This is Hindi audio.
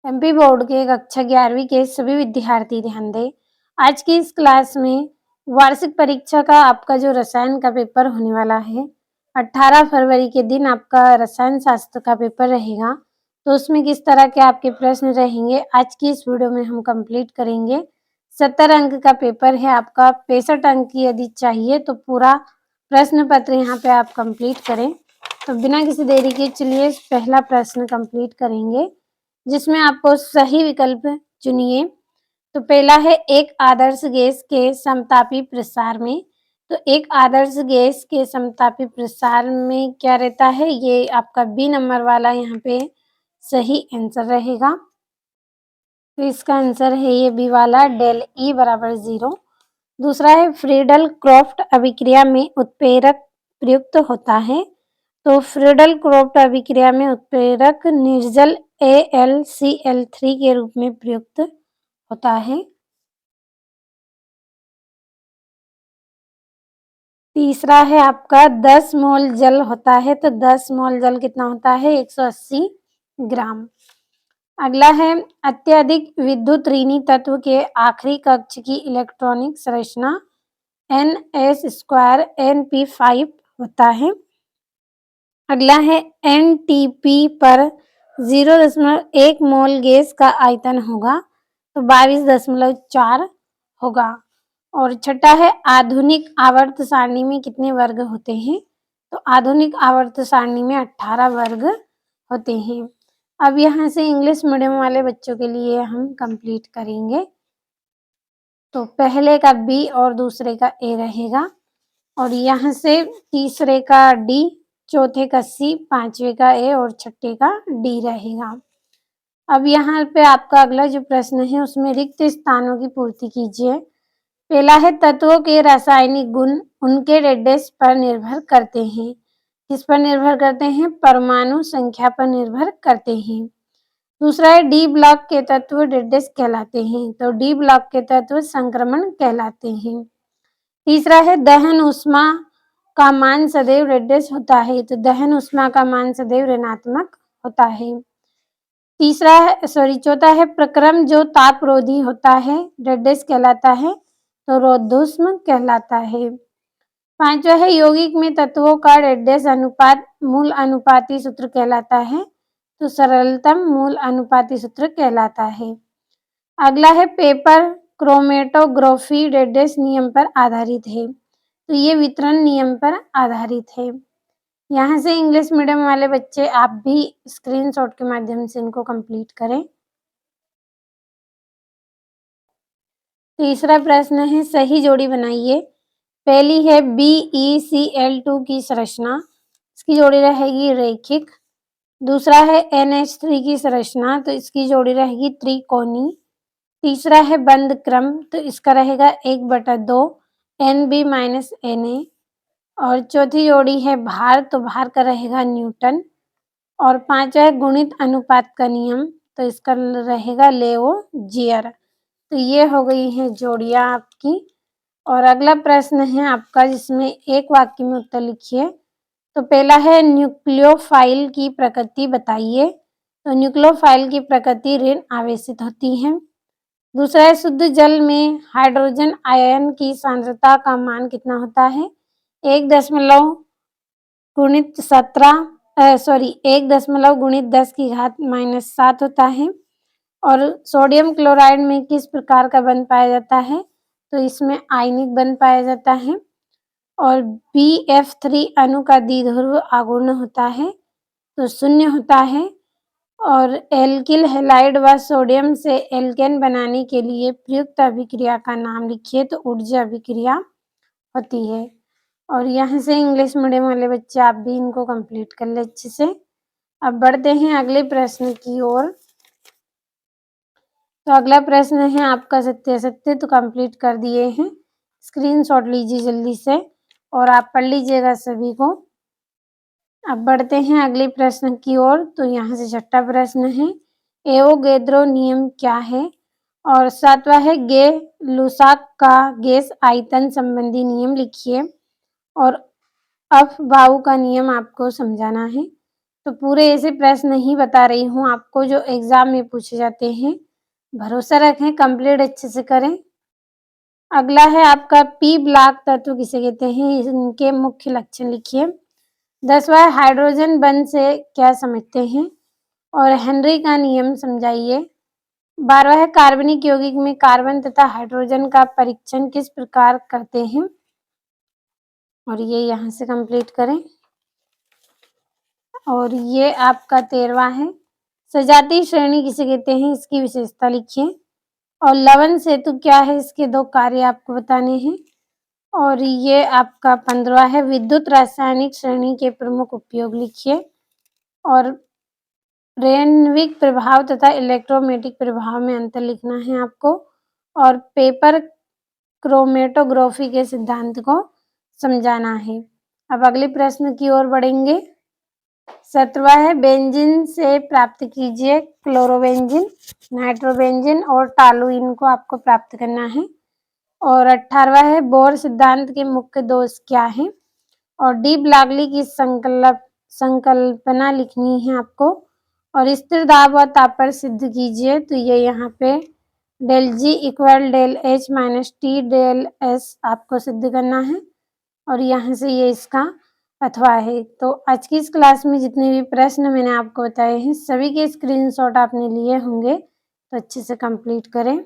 एमपी बोर्ड के कक्षा 11वीं के सभी विद्यार्थी ध्यान दें। आज की इस क्लास में वार्षिक परीक्षा का आपका जो रसायन का पेपर होने वाला है, 18 फरवरी के दिन आपका रसायन शास्त्र का पेपर रहेगा। तो उसमें किस तरह के आपके प्रश्न रहेंगे, आज की इस वीडियो में हम कंप्लीट करेंगे। 70 अंक का पेपर है आपका। 65 अंक की यदि चाहिए तो पूरा प्रश्न पत्र यहाँ पे आप कंप्लीट करें। तो बिना किसी देरी के चलिए पहला प्रश्न कंप्लीट करेंगे, जिसमें आपको सही विकल्प चुनिए। तो पहला है एक आदर्श गैस के समतापी प्रसार में। तो एक आदर्श गैस के समतापी प्रसार में क्या रहता है, ये आपका बी नंबर वाला यहाँ पे सही आंसर रहेगा। तो इसका आंसर है ये बी वाला, डेल ई बराबर 0। दूसरा है फ्रीडल क्रॉफ्ट अभिक्रिया में उत्प्रेरक प्रयुक्त होता है। तो फ्रीडल क्रॉफ्ट अभिक्रिया में उत्प्रेरक निर्जल AlCl3 के रूप में प्रयुक्त होता है। तीसरा है आपका 10 मोल जल होता है। तो 10 मोल जल कितना होता है, 180 ग्राम। अगला है अत्यधिक विद्युत ऋणी तत्व के आखिरी कक्ष की इलेक्ट्रॉनिक संरचना NS2NP5 होता है। अगला है NTP पर 0.1 मोल गैस का आयतन होगा, तो 22.4 होगा। और छठा है आधुनिक आवर्त सारणी में कितने वर्ग होते हैं। तो आधुनिक आवर्त सारणी में 18 वर्ग होते हैं। अब यहाँ से इंग्लिश मीडियम वाले बच्चों के लिए हम कंप्लीट करेंगे। तो पहले का बी और दूसरे का ए रहेगा, और यहाँ से तीसरे का डी, चौथे का सी, पांचवे का ए और छठे का डी रहेगा। अब यहाँ पे आपका अगला जो प्रश्न है उसमें रिक्त स्थानों की पूर्ति कीजिए। पहला है तत्वों के रासायनिक गुण उनके रेडियस पर निर्भर करते हैं। किस पर निर्भर करते हैं, परमाणु संख्या पर निर्भर करते हैं। दूसरा है डी ब्लॉक के तत्व रेडियस कहलाते हैं। तो डी ब्लॉक के तत्व संक्रमण कहलाते हैं। तीसरा है दहन ऊष्मा का मान सदैव रेडियस होता है। तो दहन ऊष्मा का मान सदैव ऋणात्मक होता है। चौथा है प्रक्रम जो तापरोधी होता है रेडियस कहलाता है, तो रोधूष्म कहलाता है। पांचवा है यौगिक में तत्वों का रेडियस अनुपात मूल अनुपाती सूत्र कहलाता है, तो सरलतम मूल अनुपाती सूत्र कहलाता है। अगला है पेपर क्रोमेटोग्राफी रेडियस नियम पर आधारित है। तो ये वितरण नियम पर आधारित है। यहाँ से इंग्लिश मीडियम वाले बच्चे आप भी स्क्रीनशॉट के माध्यम से इनको कंप्लीट करें। तीसरा प्रश्न है सही जोड़ी बनाइए। पहली है BeCl2 की संरचना, इसकी जोड़ी रहेगी रैखिक। दूसरा है NH3 की संरचना, तो इसकी जोड़ी रहेगी त्रिकोणी। तीसरा है बंद क्रम, तो इसका रहेगा 1/2 Nb-Na। और चौथी जोड़ी है भार, तो भार का रहेगा न्यूटन। और पांचवा है गुणित अनुपात का नियम, तो इसका रहेगा लेओजीयर। तो ये हो गई है जोड़ियां आपकी। और अगला प्रश्न है आपका, जिसमें एक वाक्य में उत्तर लिखिए। तो पहला है न्यूक्लियोफाइल की प्रकृति बताइए। तो न्यूक्लियोफाइल की प्रकृति ऋण आवेशित होती है। दूसरा है शुद्ध जल में हाइड्रोजन आयन की सांद्रता का मान कितना होता है, 1.10 होता है। और सोडियम क्लोराइड में किस प्रकार का बंध पाया जाता है, तो इसमें आयनिक बंध पाया जाता है। और BF3 अणु का द्विध्रुव आघूर्ण होता है, तो 0 होता है। और एल्किल हैलाइड व सोडियम से एल्केन बनाने के लिए प्रयुक्त अभिक्रिया का नाम लिखिए। तो ऊर्जा अभिक्रिया होती है। और यहाँ से इंग्लिश मीडियम वाले बच्चे आप भी इनको कंप्लीट कर ले अच्छे से। अब बढ़ते हैं अगले प्रश्न की ओर। तो अगला प्रश्न है आपका सत्य तो कंप्लीट कर दिए हैं। स्क्रीनशॉट लीजिए जल्दी से और आप पढ़ लीजिएगा सभी को। अब बढ़ते हैं अगले प्रश्न की ओर। तो यहाँ से छठा प्रश्न है एवोगैड्रो नियम क्या है। और सातवां है गे लुसाक का गैस आयतन संबंधी नियम लिखिए। और अफबाऊ का नियम आपको समझाना है। तो पूरे ऐसे प्रश्न नहीं बता रही हूँ आपको जो एग्जाम में पूछे जाते हैं। भरोसा रखें, कंप्लीट अच्छे से करें। अगला है आपका पी ब्लॉक तत्व किसे कहते हैं, इनके मुख्य लक्षण लिखिए। 10वां हाइड्रोजन बंध से क्या समझते हैं और हेनरी का नियम समझाइए। 12वां है कार्बनिक यौगिक में कार्बन तथा हाइड्रोजन का परीक्षण किस प्रकार करते हैं, और ये यहाँ से कंप्लीट करें। और ये आपका 13वां है सजातीय श्रेणी किसे कहते हैं, इसकी विशेषता लिखिए। और लवण सेतु क्या है, इसके 2 कार्य आपको बताने हैं। और ये आपका 15वां है विद्युत रासायनिक श्रेणी के प्रमुख उपयोग लिखिए। और रेनविक प्रभाव तथा इलेक्ट्रोमैटिक प्रभाव में अंतर लिखना है आपको। और पेपर क्रोमेटोग्राफी के सिद्धांत को समझाना है। अब अगले प्रश्न की ओर बढ़ेंगे। 17वां है बेंजीन से प्राप्त कीजिए क्लोरोबेंजीन, नाइट्रोबेंजीन और टॉलुइन को आपको प्राप्त करना है। और 18वां है बोर सिद्धांत के मुख्य दोष क्या हैं। और डी ब्लॉगली की संकल्पना लिखनी है आपको। और स्थिर दाब व ताप पर सिद्ध कीजिए, तो ये यहाँ पे del G equal del H minus T del S आपको सिद्ध करना है। और यहाँ से ये इसका अथवा है। तो आज की इस क्लास में जितने भी प्रश्न मैंने आपको बताए हैं सभी के स्क्रीनशॉट आपने लिए होंगे, तो अच्छे से कंप्लीट करें।